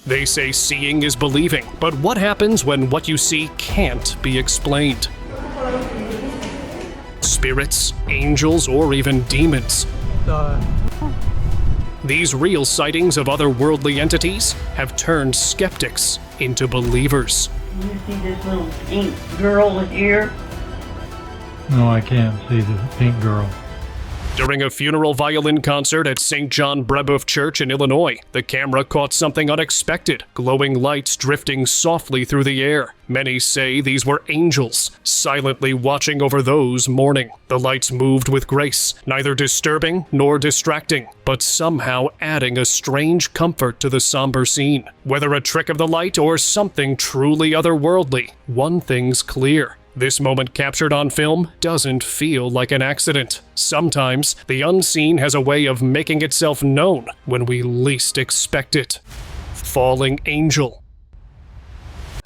They say seeing is believing, but what happens when what you see can't be explained? Spirits, angels, or even demons. These real sightings of otherworldly entities have turned skeptics into believers. You see this little pink girl here? No, I can't see the pink girl. During a funeral violin concert at St. John Brebeuf Church in Illinois, the camera caught something unexpected, glowing lights drifting softly through the air. Many say these were angels, silently watching over those mourning. The lights moved with grace, neither disturbing nor distracting, but somehow adding a strange comfort to the somber scene. Whether a trick of the light or something truly otherworldly, one thing's clear. This moment captured on film doesn't feel like an accident. Sometimes, the unseen has a way of making itself known when we least expect it. Falling angel.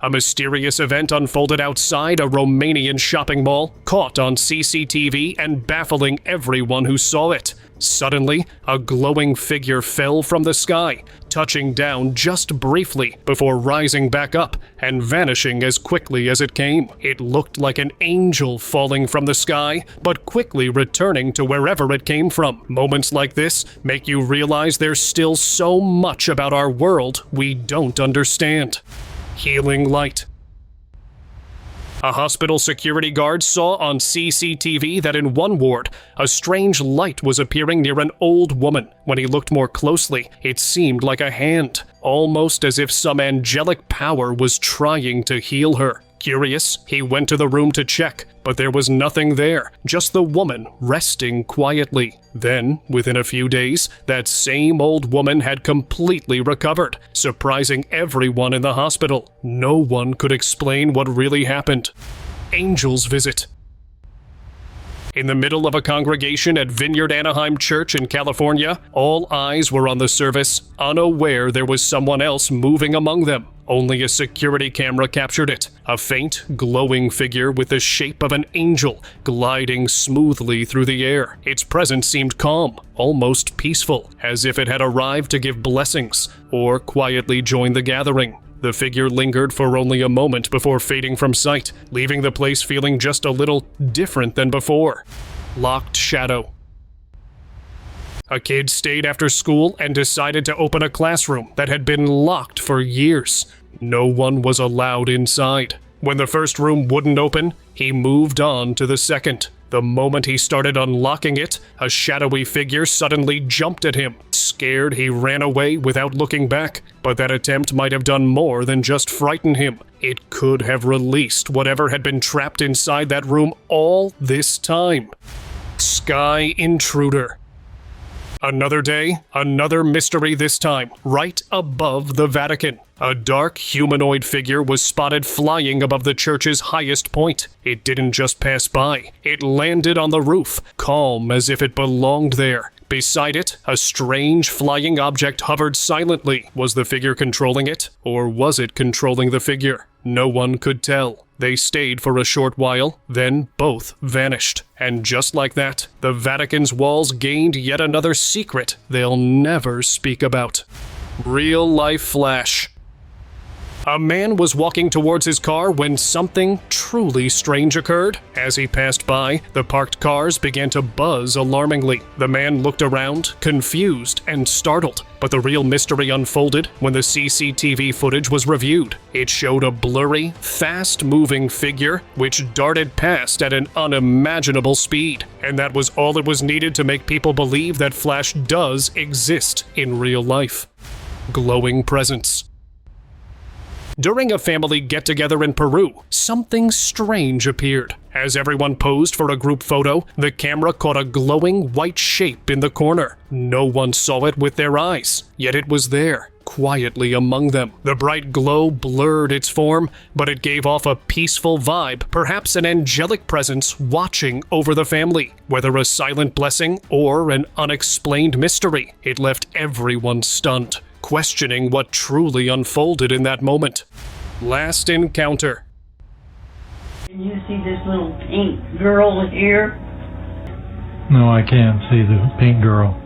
A mysterious event unfolded outside a Romanian shopping mall, caught on CCTV and baffling everyone who saw it. Suddenly, a glowing figure fell from the sky, touching down just briefly before rising back up and vanishing as quickly as it came. It looked like an angel falling from the sky, but quickly returning to wherever it came from. Moments like this make you realize there's still so much about our world we don't understand. Healing light. A hospital security guard saw on CCTV that in one ward, a strange light was appearing near an old woman. When he looked more closely, it seemed like a hand, almost as if some angelic power was trying to heal her. Curious, he went to the room to check, but there was nothing there, just the woman resting quietly. Then, within a few days, that same old woman had completely recovered, surprising everyone in the hospital. No one could explain what really happened. Angels visit. In the middle of a congregation at Vineyard Anaheim Church in California, all eyes were on the service, unaware there was someone else moving among them. Only a security camera captured it, a faint, glowing figure with the shape of an angel gliding smoothly through the air. Its presence seemed calm, almost peaceful, as if it had arrived to give blessings or quietly join the gathering. The figure lingered for only a moment before fading from sight, leaving the place feeling just a little different than before. Locked shadow. A kid stayed after school and decided to open a classroom that had been locked for years. No one was allowed inside. When the first room wouldn't open, he moved on to the second. The moment he started unlocking it, a shadowy figure suddenly jumped at him. Scared, he ran away without looking back, but that attempt might have done more than just frighten him. It could have released whatever had been trapped inside that room all this time. Sky intruder. Another day, another mystery this time, right above the Vatican. A dark humanoid figure was spotted flying above the church's highest point. It didn't just pass by, it landed on the roof, calm as if it belonged there. Beside it, a strange flying object hovered silently. Was the figure controlling it, or was it controlling the figure? No one could tell. They stayed for a short while, then both vanished. And just like that, the Vatican's walls gained yet another secret they'll never speak about. Real-life flash. A man was walking towards his car when something truly strange occurred. As he passed by, the parked cars began to buzz alarmingly. The man looked around, confused and startled. But the real mystery unfolded when the CCTV footage was reviewed. It showed a blurry, fast-moving figure which darted past at an unimaginable speed. And that was all it was needed to make people believe that Flash does exist in real life. Glowing presence. During a family get-together in Peru, something strange appeared. As everyone posed for a group photo, the camera caught a glowing white shape in the corner. No one saw it with their eyes, yet it was there, quietly among them. The bright glow blurred its form, but it gave off a peaceful vibe, perhaps an angelic presence watching over the family. Whether a silent blessing or an unexplained mystery, it left everyone stunned, questioning what truly unfolded in that moment. Last encounter. Can you see this little pink girl here? No, I can't see the pink girl.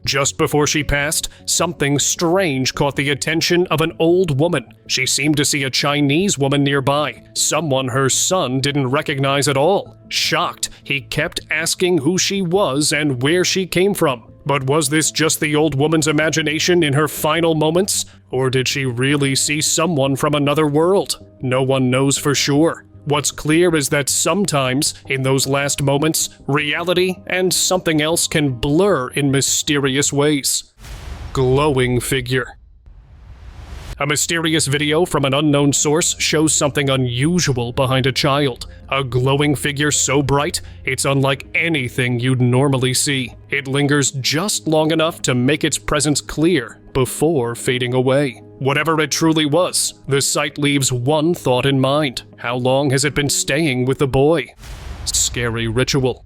Just before she passed, something strange caught the attention of an old woman. She seemed to see a Chinese woman nearby, someone her son didn't recognize at all. Shocked, he kept asking who she was and where she came from. But was this just the old woman's imagination in her final moments? Or did she really see someone from another world? No one knows for sure. What's clear is that sometimes, in those last moments, reality and something else can blur in mysterious ways. Glowing figure. A mysterious video from an unknown source shows something unusual behind a child. A glowing figure so bright, it's unlike anything you'd normally see. It lingers just long enough to make its presence clear before fading away. Whatever it truly was, the sight leaves one thought in mind. How long has it been staying with the boy? Scary ritual.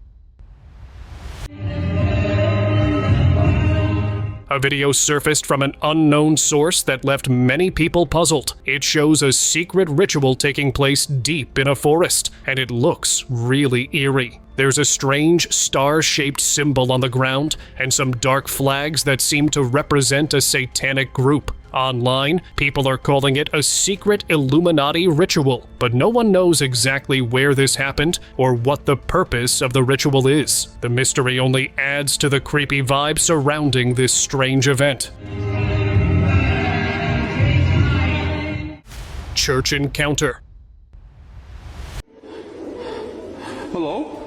A video surfaced from an unknown source that left many people puzzled. It shows a secret ritual taking place deep in a forest, and it looks really eerie. There's a strange star-shaped symbol on the ground, and some dark flags that seem to represent a satanic group. Online, people are calling it a secret Illuminati ritual, but no one knows exactly where this happened or what the purpose of the ritual is. The mystery only adds to the creepy vibe surrounding this strange event. Church encounter. Hello?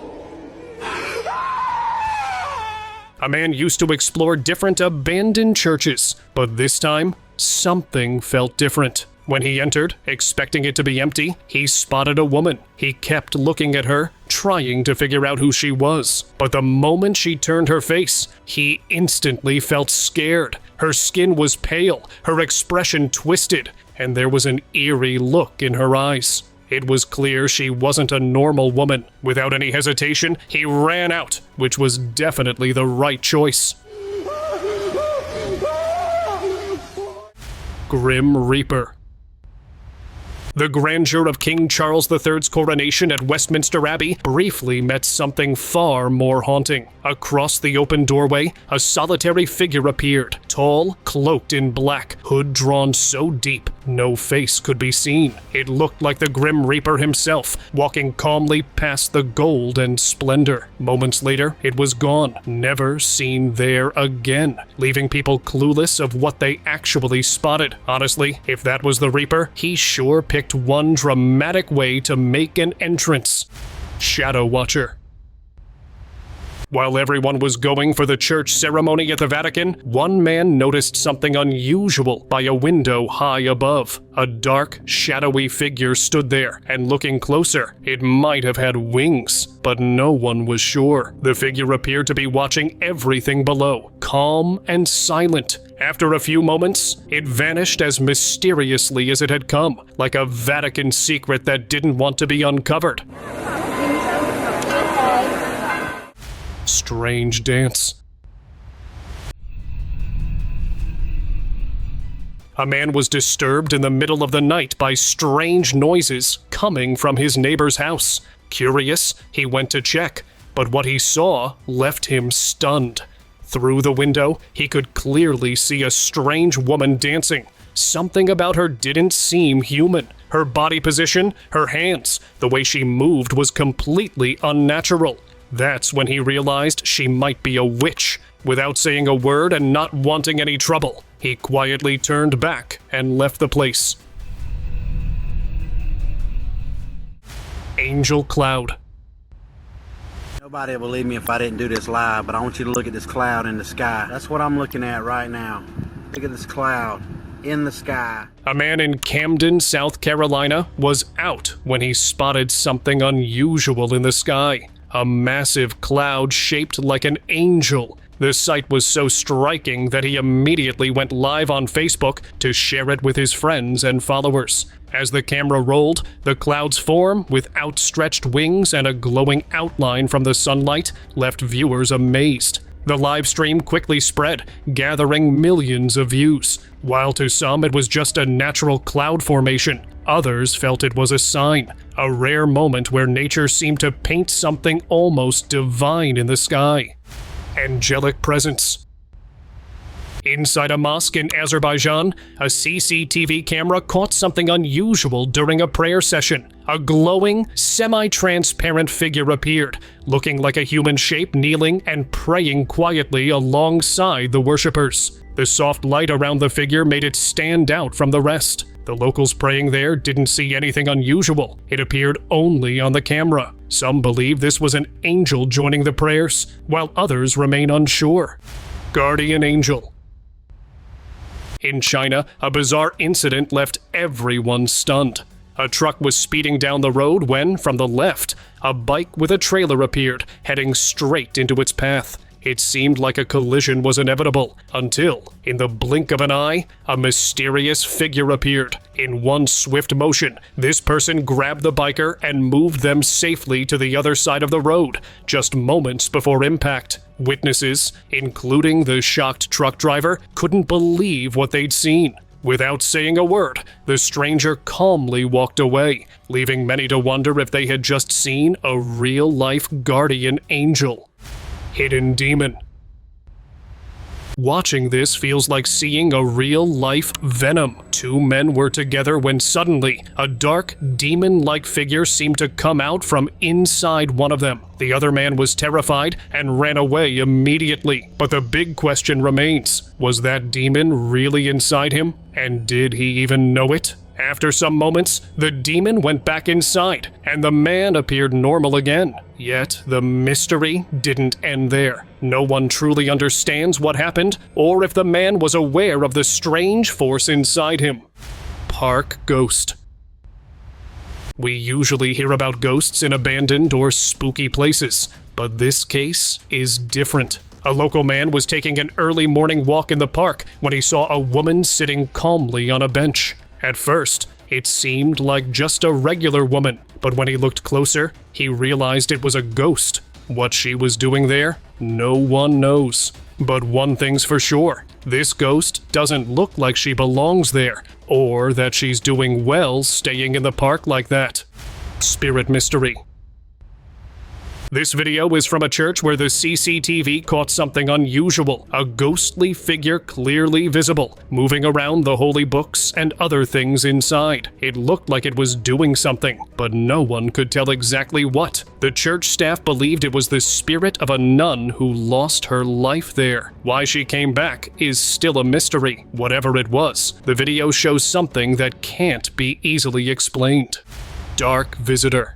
A man used to explore different abandoned churches, but this time, something felt different. When he entered, expecting it to be empty, he spotted a woman. He kept looking at her, trying to figure out who she was. But the moment she turned her face, he instantly felt scared. Her skin was pale, her expression twisted, and there was an eerie look in her eyes. It was clear she wasn't a normal woman. Without any hesitation, he ran out, which was definitely the right choice. Grim Reaper. The grandeur of King Charles III's coronation at Westminster Abbey briefly met something far more haunting. Across the open doorway, a solitary figure appeared, tall, cloaked in black, hood drawn so deep no face could be seen. It looked like the Grim Reaper himself, walking calmly past the gold and splendor. Moments later, it was gone, never seen there again, leaving people clueless of what they actually spotted. Honestly, if that was the Reaper, he sure picked one dramatic way to make an entrance. Shadow Watcher. While everyone was going for the church ceremony at the Vatican, one man noticed something unusual by a window high above. A dark, shadowy figure stood there, and looking closer, it might have had wings, but no one was sure. The figure appeared to be watching everything below, calm and silent. After a few moments, it vanished as mysteriously as it had come, like a Vatican secret that didn't want to be uncovered. Strange dance. A man was disturbed in the middle of the night by strange noises coming from his neighbor's house. Curious, he went to check, but what he saw left him stunned. Through the window, he could clearly see a strange woman dancing. Something about her didn't seem human. Her body position, her hands, the way she moved was completely unnatural. That's when he realized she might be a witch. Without saying a word and not wanting any trouble, he quietly turned back and left the place. Angel Cloud. Nobody will believe me if I didn't do this live, but I want you to look at this cloud in the sky. That's what I'm looking at right now. Look at this cloud in the sky. A man in Camden, South Carolina, was out when he spotted something unusual in the sky. A massive cloud shaped like an angel. The sight was so striking that he immediately went live on Facebook to share it with his friends and followers. As the camera rolled, the cloud's form, with outstretched wings and a glowing outline from the sunlight, left viewers amazed. The live stream quickly spread, gathering millions of views. While to some it was just a natural cloud formation, others felt it was a sign, a rare moment where nature seemed to paint something almost divine in the sky. Angelic Presence. Inside a mosque in Azerbaijan, a CCTV camera caught something unusual during a prayer session. A glowing, semi-transparent figure appeared, looking like a human shape kneeling and praying quietly alongside the worshippers. The soft light around the figure made it stand out from the rest. The locals praying there didn't see anything unusual. It appeared only on the camera. Some believe this was an angel joining the prayers, while others remain unsure. Guardian Angel. In China, a bizarre incident left everyone stunned. A truck was speeding down the road when, from the left, a bike with a trailer appeared, heading straight into its path. It seemed like a collision was inevitable, until, in the blink of an eye, a mysterious figure appeared. In one swift motion, this person grabbed the biker and moved them safely to the other side of the road, just moments before impact. Witnesses, including the shocked truck driver, couldn't believe what they'd seen. Without saying a word, the stranger calmly walked away, leaving many to wonder if they had just seen a real-life guardian angel. Hidden Demon. Watching this feels like seeing a real-life Venom. Two men were together when suddenly, a dark, demon-like figure seemed to come out from inside one of them. The other man was terrified and ran away immediately. But the big question remains, was that demon really inside him? And did he even know it? After some moments, the demon went back inside, and the man appeared normal again. Yet, the mystery didn't end there. No one truly understands what happened, or if the man was aware of the strange force inside him. Park Ghost. We usually hear about ghosts in abandoned or spooky places, but this case is different. A local man was taking an early morning walk in the park when he saw a woman sitting calmly on a bench. At first, it seemed like just a regular woman, but when he looked closer, he realized it was a ghost. What she was doing there, no one knows. But one thing's for sure, this ghost doesn't look like she belongs there, or that she's doing well staying in the park like that. Spirit Mystery. This video is from a church where the CCTV caught something unusual, a ghostly figure clearly visible, moving around the holy books and other things inside. It looked like it was doing something, but no one could tell exactly what. The church staff believed it was the spirit of a nun who lost her life there. Why she came back is still a mystery. Whatever it was, the video shows something that can't be easily explained. Dark Visitor.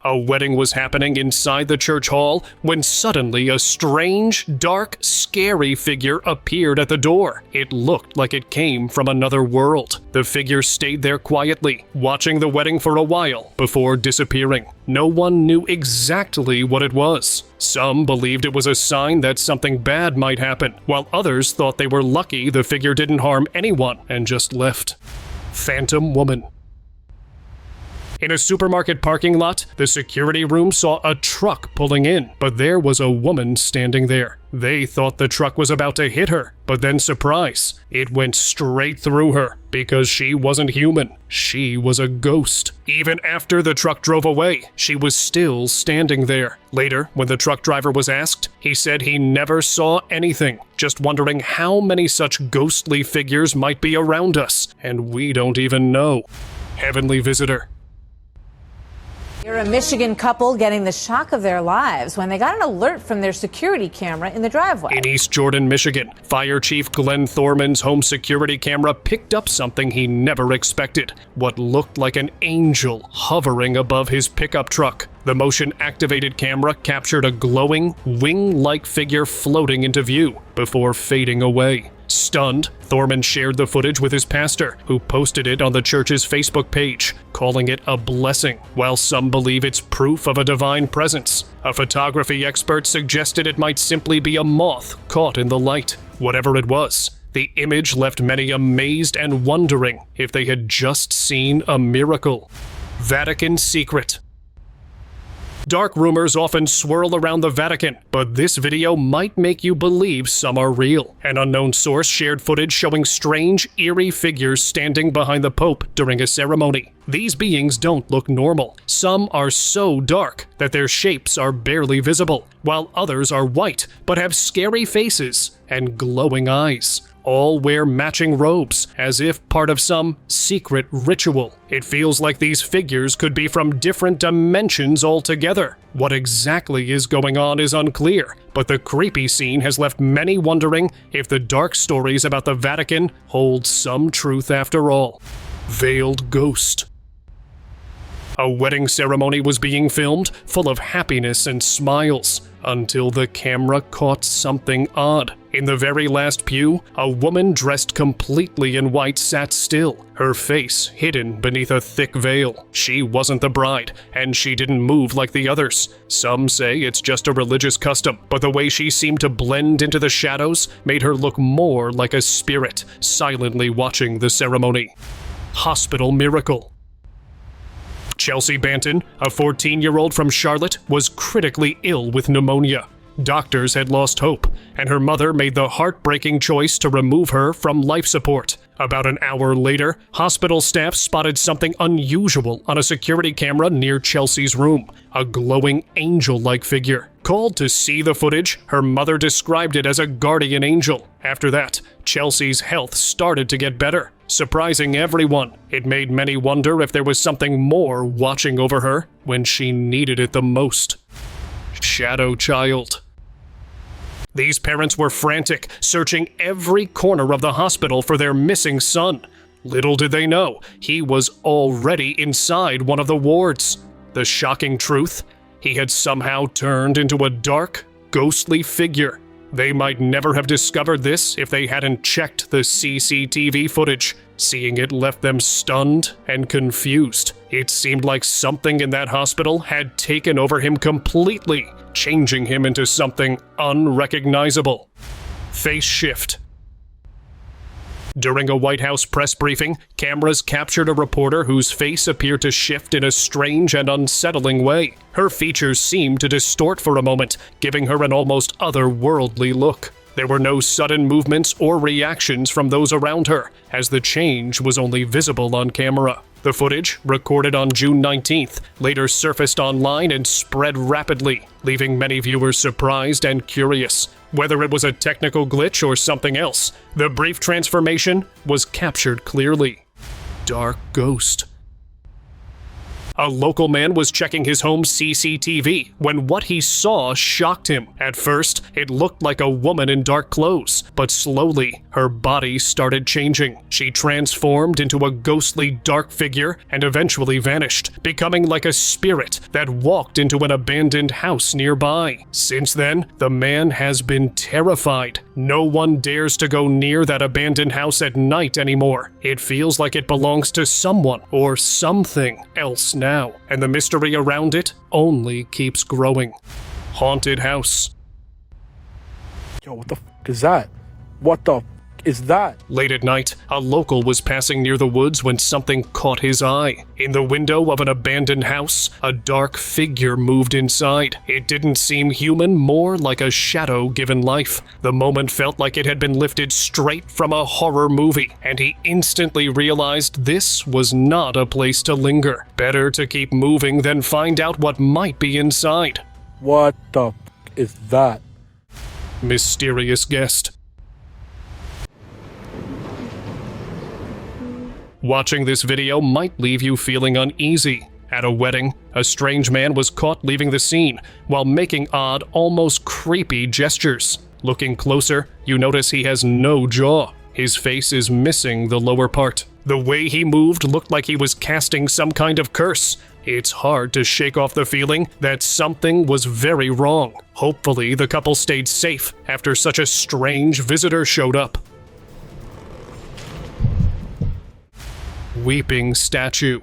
A wedding was happening inside the church hall when suddenly a strange, dark, scary figure appeared at the door. It looked like it came from another world. The figure stayed there quietly, watching the wedding for a while before disappearing. No one knew exactly what it was. Some believed it was a sign that something bad might happen, while others thought they were lucky the figure didn't harm anyone and just left. Phantom Woman. In a supermarket parking lot, the security room saw a truck pulling in, but there was a woman standing there. They thought the truck was about to hit her, but then surprise, it went straight through her, because she wasn't human. She was a ghost. Even after the truck drove away, she was still standing there. Later, when the truck driver was asked, he said he never saw anything, just wondering how many such ghostly figures might be around us, and we don't even know. Heavenly Visitor. You're a Michigan couple getting the shock of their lives when they got an alert from their security camera in the driveway. In East Jordan, Michigan, Fire Chief Glenn Thorman's home security camera picked up something he never expected. What looked like an angel hovering above his pickup truck. The motion-activated camera captured a glowing, wing-like figure floating into view before fading away. Stunned, Thorman shared the footage with his pastor, who posted it on the church's Facebook page, calling it a blessing, while some believe it's proof of a divine presence. A photography expert suggested it might simply be a moth caught in the light. Whatever it was, the image left many amazed and wondering if they had just seen a miracle. Vatican Secret. Dark rumors often swirl around the Vatican, but this video might make you believe some are real. An unknown source shared footage showing strange, eerie figures standing behind the Pope during a ceremony. These beings don't look normal. Some are so dark that their shapes are barely visible, while others are white but have scary faces and glowing eyes. All wear matching robes, as if part of some secret ritual. It feels like these figures could be from different dimensions altogether. What exactly is going on is unclear, but the creepy scene has left many wondering if the dark stories about the Vatican hold some truth after all. Veiled Ghost. A wedding ceremony was being filmed, full of happiness and smiles, until the camera caught something odd. In the very last pew, a woman dressed completely in white sat still, her face hidden beneath a thick veil. She wasn't the bride, and she didn't move like the others. Some say it's just a religious custom, but the way she seemed to blend into the shadows made her look more like a spirit, silently watching the ceremony. Hospital miracle. Chelsea Banton, a 14-year-old from Charlotte, was critically ill with pneumonia. Doctors had lost hope, and her mother made the heartbreaking choice to remove her from life support. About an hour later, hospital staff spotted something unusual on a security camera near Chelsea's room, a glowing angel-like figure. Called to see the footage, her mother described it as a guardian angel. After that, Chelsea's health started to get better, surprising everyone. It made many wonder if there was something more watching over her when she needed it the most. Shadow Child. These parents were frantic, searching every corner of the hospital for their missing son. Little did they know, he was already inside one of the wards. The shocking truth? He had somehow turned into a dark, ghostly figure. They might never have discovered this if they hadn't checked the CCTV footage. Seeing it left them stunned and confused. It seemed like something in that hospital had taken over him completely, changing him into something unrecognizable. Face shift. During a White House press briefing, cameras captured a reporter whose face appeared to shift in a strange and unsettling way. Her features seemed to distort for a moment, giving her an almost otherworldly look. There were no sudden movements or reactions from those around her, as the change was only visible on camera. The footage, recorded on June 19th, later surfaced online and spread rapidly, leaving many viewers surprised and curious. Whether it was a technical glitch or something else, the brief transformation was captured clearly. Dark Ghost. A local man was checking his home's CCTV when what he saw shocked him. At first, it looked like a woman in dark clothes, but slowly, her body started changing. She transformed into a ghostly dark figure and eventually vanished, becoming like a spirit that walked into an abandoned house nearby. Since then, the man has been terrified. No one dares to go near that abandoned house at night anymore. It feels like it belongs to someone or something else now, and the mystery around it only keeps growing. Haunted house. Yo, what the f*** is that? What the f*** is that? Late at night, a local was passing near the woods when something caught his eye. In the window of an abandoned house, a dark figure moved inside. It didn't seem human, more like a shadow given life. The moment felt like it had been lifted straight from a horror movie, and he instantly realized this was not a place to linger. Better to keep moving than find out what might be inside. What the f*** is that? Mysterious guest. Watching this video might leave you feeling uneasy. At a wedding, a strange man was caught leaving the scene while making odd, almost creepy gestures. Looking closer, you notice he has no jaw. His face is missing the lower part. The way he moved looked like he was casting some kind of curse. It's hard to shake off the feeling that something was very wrong. Hopefully, the couple stayed safe after such a strange visitor showed up. Weeping statue.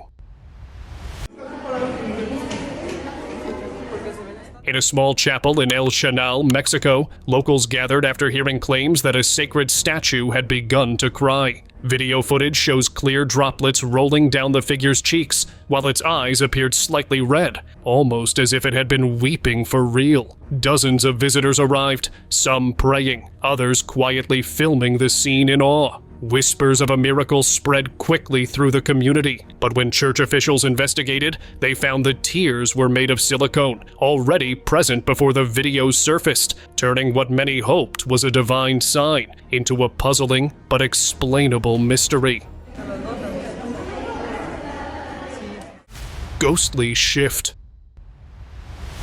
In a small chapel in El Chanal, Mexico, locals gathered after hearing claims that a sacred statue had begun to cry. Video footage shows clear droplets rolling down the figure's cheeks, while its eyes appeared slightly red, almost as if it had been weeping for real. Dozens of visitors arrived, some praying, others quietly filming the scene in awe. Whispers of a miracle spread quickly through the community, but when church officials investigated, they found the tears were made of silicone, already present before the video surfaced, turning what many hoped was a divine sign into a puzzling but explainable mystery. Ghostly shift.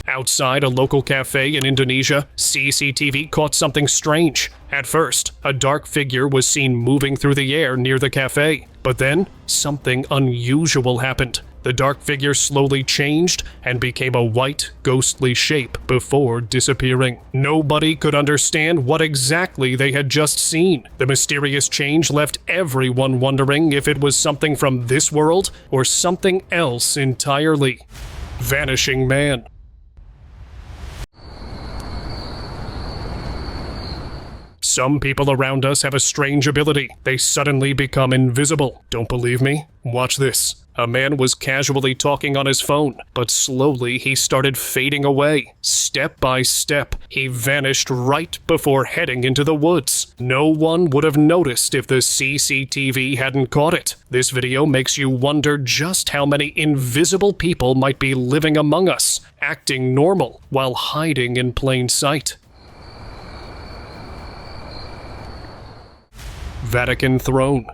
Outside a local cafe in Indonesia, CCTV caught something strange. At first, a dark figure was seen moving through the air near the cafe. But then, something unusual happened. The dark figure slowly changed and became a white, ghostly shape before disappearing. Nobody could understand what exactly they had just seen. The mysterious change left everyone wondering if it was something from this world or something else entirely. Vanishing Man. Some people around us have a strange ability. They suddenly become invisible. Don't believe me? Watch this. A man was casually talking on his phone, but slowly he started fading away. Step by step, he vanished right before heading into the woods. No one would have noticed if the CCTV hadn't caught it. This video makes you wonder just how many invisible people might be living among us, acting normal while hiding in plain sight. Vatican Throne.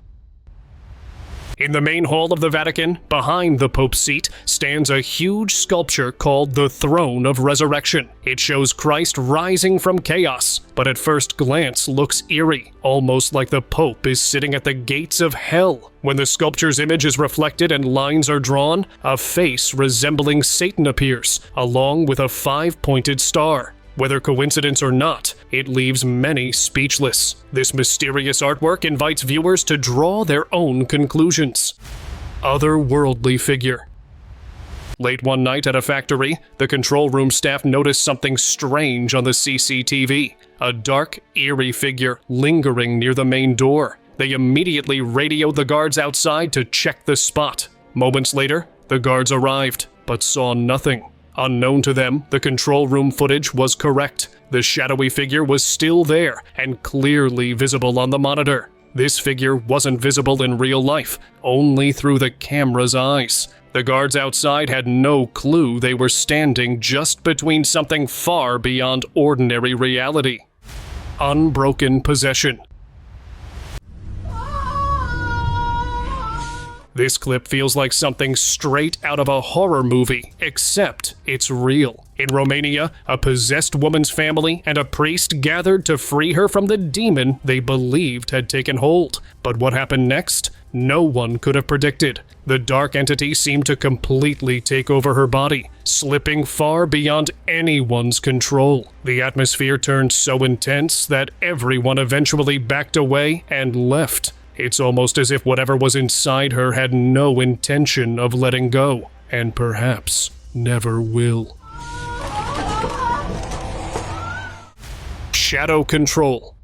In the main hall of the Vatican, behind the Pope's seat, stands a huge sculpture called the Throne of Resurrection. It shows Christ rising from chaos, but at first glance looks eerie, almost like the Pope is sitting at the gates of hell. When the sculpture's image is reflected and lines are drawn, a face resembling Satan appears, along with a 5-pointed star. Whether coincidence or not, it leaves many speechless. This mysterious artwork invites viewers to draw their own conclusions. Otherworldly figure. Late one night at a factory, the control room staff noticed something strange on the CCTV. A dark, eerie figure lingering near the main door. They immediately radioed the guards outside to check the spot. Moments later, the guards arrived, but saw nothing. Unknown to them, the control room footage was correct. The shadowy figure was still there and clearly visible on the monitor. This figure wasn't visible in real life, only through the camera's eyes. The guards outside had no clue they were standing just between something far beyond ordinary reality. Unbroken possession. This clip feels like something straight out of a horror movie, except it's real. In Romania, a possessed woman's family and a priest gathered to free her from the demon they believed had taken hold. But what happened next? No one could have predicted. The dark entity seemed to completely take over her body, slipping far beyond anyone's control. The atmosphere turned so intense that everyone eventually backed away and left. It's almost as if whatever was inside her had no intention of letting go, and perhaps never will. Shadow control.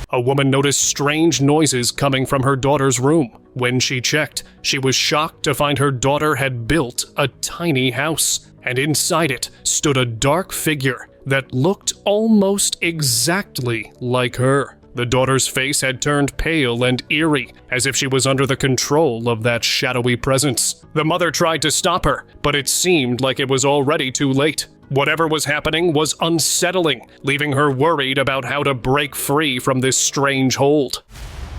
A woman noticed strange noises coming from her daughter's room. When she checked, she was shocked to find her daughter had built a tiny house, and inside it stood a dark figure that looked almost exactly like her. The daughter's face had turned pale and eerie, as if she was under the control of that shadowy presence. The mother tried to stop her, but it seemed like it was already too late. Whatever was happening was unsettling, leaving her worried about how to break free from this strange hold.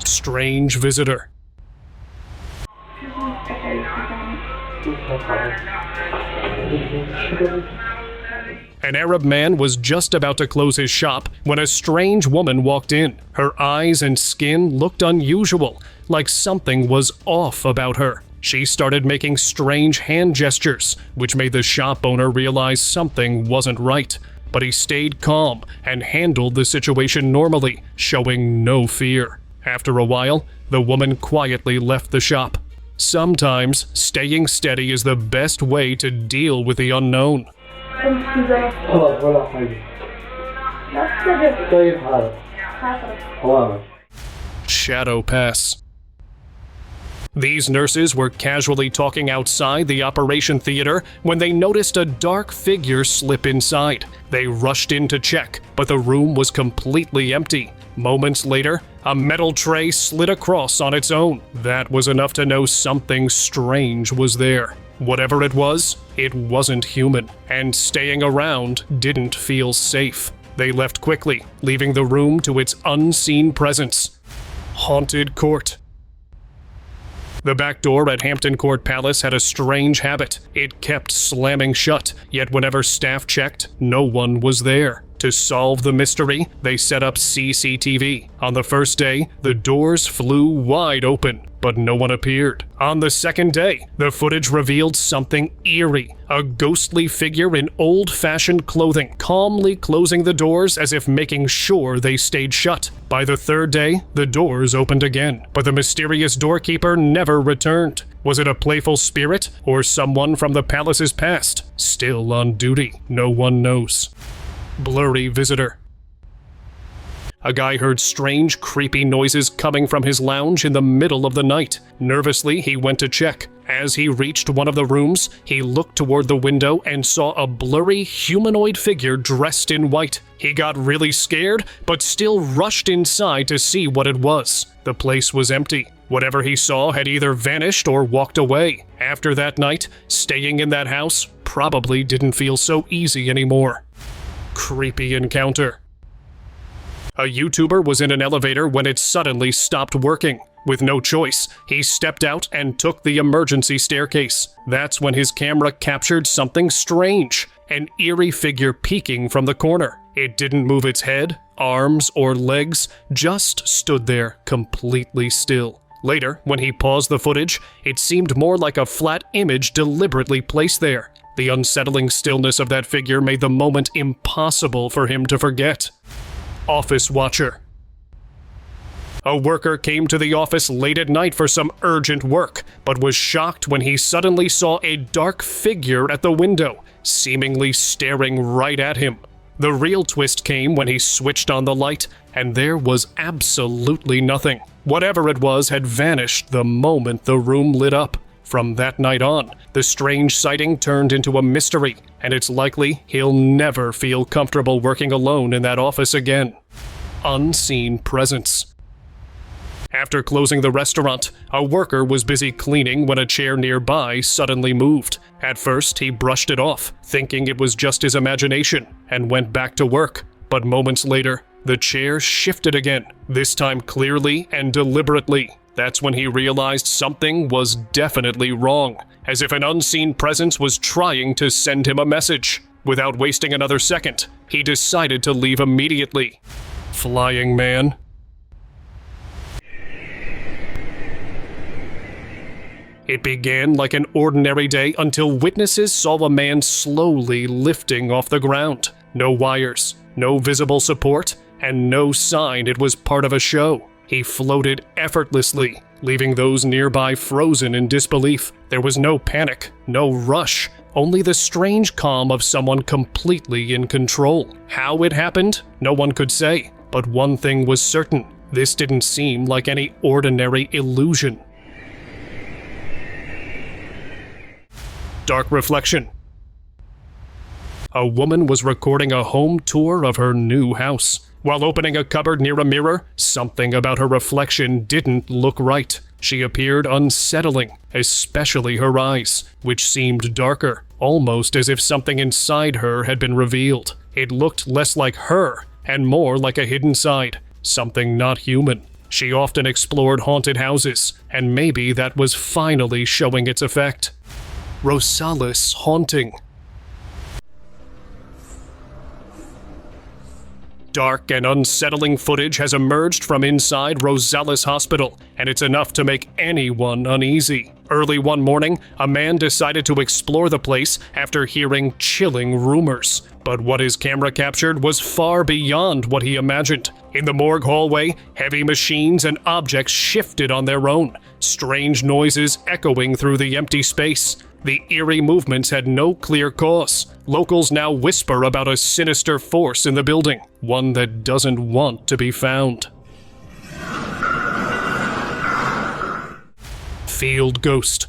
Strange visitor. An Arab man was just about to close his shop when a strange woman walked in. Her eyes and skin looked unusual, like something was off about her. She started making strange hand gestures, which made the shop owner realize something wasn't right. But he stayed calm and handled the situation normally, showing no fear. After a while, the woman quietly left the shop. Sometimes, staying steady is the best way to deal with the unknown. خلاص ولا حاجة. طيب حالك. حوامك. Shadow pass. These nurses were casually talking outside the operation theater when they noticed a dark figure slip inside. They rushed in to check, but the room was completely empty. Moments later, a metal tray slid across on its own. That was enough to know something strange was there. Whatever it wasn't human, and staying around didn't feel safe. They left quickly, leaving the room to its unseen presence. Haunted Court. The back door at Hampton Court Palace had a strange habit. It kept slamming shut, yet whenever staff checked, no one was there. To solve the mystery, they set up CCTV. On the first day, the doors flew wide open, but no one appeared. On the second day, the footage revealed something eerie. A ghostly figure in old-fashioned clothing, calmly closing the doors as if making sure they stayed shut. By the third day, the doors opened again, but the mysterious doorkeeper never returned. Was it a playful spirit or someone from the palace's past? Still on duty, no one knows. Blurry visitor. A guy heard strange, creepy noises coming from his lounge in the middle of the night. Nervously, he went to check. As he reached one of the rooms, he looked toward the window and saw a blurry, humanoid figure dressed in white. He got really scared, but still rushed inside to see what it was. The place was empty. Whatever he saw had either vanished or walked away. After that night, staying in that house probably didn't feel so easy anymore. Creepy encounter. A YouTuber was in an elevator when it suddenly stopped working. With no choice, he stepped out and took the emergency staircase. That's when his camera captured something strange, an eerie figure peeking from the corner. It didn't move its head, arms, or legs, just stood there completely still. Later, when he paused the footage, it seemed more like a flat image deliberately placed there. The unsettling stillness of that figure made the moment impossible for him to forget. Office watcher. A worker came to the office late at night for some urgent work, but was shocked when he suddenly saw a dark figure at the window, seemingly staring right at him. The real twist came when he switched on the light, and there was absolutely nothing. Whatever it was had vanished the moment the room lit up. From that night on, the strange sighting turned into a mystery, and it's likely he'll never feel comfortable working alone in that office again. Unseen presence. After closing the restaurant, a worker was busy cleaning when a chair nearby suddenly moved. At first, he brushed it off, thinking it was just his imagination, and went back to work. But moments later, the chair shifted again, this time clearly and deliberately. That's when he realized something was definitely wrong, as if an unseen presence was trying to send him a message. Without wasting another second, he decided to leave immediately. Flying Man. It began like an ordinary day until witnesses saw a man slowly lifting off the ground. No wires, no visible support, and no sign it was part of a show. He floated effortlessly, leaving those nearby frozen in disbelief. There was no panic, no rush, only the strange calm of someone completely in control. How it happened, no one could say, but one thing was certain: this didn't seem like any ordinary illusion. Dark reflection. A woman was recording a home tour of her new house. While opening a cupboard near a mirror, something about her reflection didn't look right. She appeared unsettling, especially her eyes, which seemed darker, almost as if something inside her had been revealed. It looked less like her and more like a hidden side, something not human. She often explored haunted houses, and maybe that was finally showing its effect. Rosales haunting. Dark and unsettling footage has emerged from inside Rosales Hospital, and it's enough to make anyone uneasy. Early one morning, a man decided to explore the place after hearing chilling rumors. But what his camera captured was far beyond what he imagined. In the morgue hallway, heavy machines and objects shifted on their own, strange noises echoing through the empty space. The eerie movements had no clear cause. Locals now whisper about a sinister force in the building, one that doesn't want to be found. Field ghost.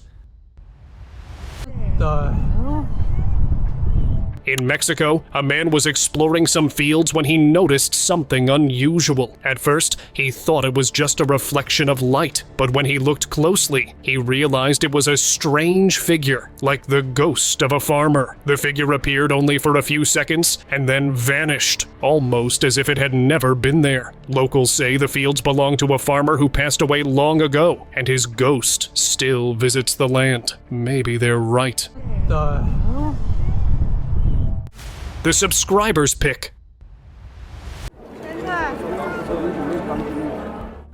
In Mexico, a man was exploring some fields when he noticed something unusual. At first, he thought it was just a reflection of light, but when he looked closely, he realized it was a strange figure, like the ghost of a farmer. The figure appeared only for a few seconds and then vanished, almost as if it had never been there. Locals say the fields belong to a farmer who passed away long ago, and his ghost still visits the land. Maybe they're right. The subscribers pick.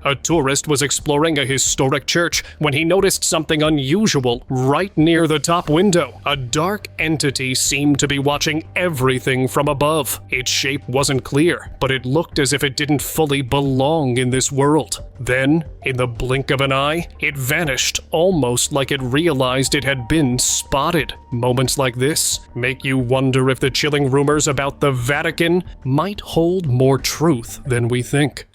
A tourist was exploring a historic church when he noticed something unusual right near the top window. A dark entity seemed to be watching everything from above. Its shape wasn't clear, but it looked as if it didn't fully belong in this world. Then, in the blink of an eye, it vanished, almost like it realized it had been spotted. Moments like this make you wonder if the chilling rumors about the Vatican might hold more truth than we think.